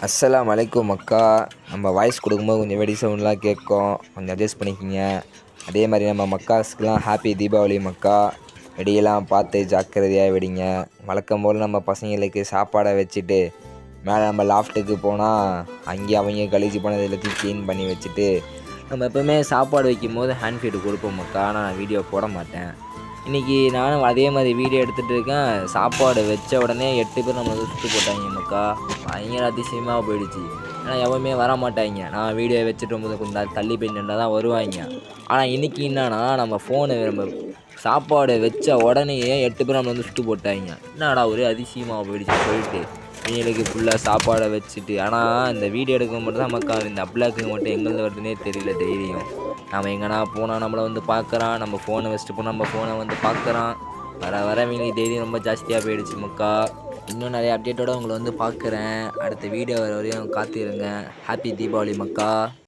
அஸ்ஸலாமு அலைக்கும் அக்கா. நம்ம வாய்ஸ் கொடுக்கும்போது கொஞ்சம் வெடி சவுண்ட்லாம் கேட்கும், கொஞ்சம் அட்ஜஸ்ட் பண்ணிக்கோங்க. அதே மாதிரி நம்ம மக்காஸ்க்கெலாம் ஹாப்பி தீபாவளி மக்கா. வெடியெல்லாம் பார்த்து ஜாக்கிரதையாக வெடிங்க. வழக்கம் போல் நம்ம பசங்களுக்கு சாப்பாடை வச்சுட்டு மேலே நம்ம லாஃப்ட்டுக்கு போனால் அங்கேயும் அவங்க கழிச்சு போனது எல்லாத்தையும் க்ளீன் பண்ணி வச்சுட்டு நம்ம எப்போவுமே சாப்பாடு வைக்கும் போது ஹேண்ட் ஃபீடு கொடுப்போம் மக்கா. ஆனால் நான் வீடியோ போட மாட்டேன். இன்றைக்கி நானும் அதே மாதிரி வீடியோ எடுத்துகிட்டு இருக்கேன். சாப்பாடு வச்ச உடனே 8 பேர் நம்மளை சுட்டு போட்டாங்க மக்கா. பயங்கர அதிசயமாக போயிடுச்சு. ஏன்னா எவருமே வர மாட்டாங்க. நான் வீடியோ வச்சுட்டு போது கொஞ்சம் தள்ளி போய் நின்றா தான் வருவாங்க. ஆனால் இன்றைக்கி என்னன்னா நம்ம ஃபோனு நம்ம சாப்பாடு வச்ச உடனேயே 8 பேர் நம்மளை சுட்டு போட்டாங்க. என்னடா ஒரே அதிசயமாக போயிடுச்சு சொல்லிட்டு இவங்களுக்கு ஃபுல்லாக சாப்பாடை வச்சுட்டு. ஆனால் இந்த வீடியோ எடுக்க மட்டும் தான் மக்கா இந்த அப்ளாக்கு மட்டும் எங்கேருந்து வருதுன்னே தெரியல. தைரியம் நம்ம எங்கன்னா போனால் நம்மளை வந்து பார்க்குறான், நம்ம ஃபோனை வச்சுட்டு போனால் நம்ம ஃபோனை வந்து பார்க்குறான். வர வர இவங்களுக்கு தைரியம் ரொம்ப ஜாஸ்தியாக போயிடுச்சு மக்கா. இன்னும் நிறைய அப்டேட்டோடு உங்களை வந்து பார்க்குறேன். அடுத்த வீடியோ வர வரையும் காத்திருங்க. ஹாப்பி தீபாவளி மக்கா.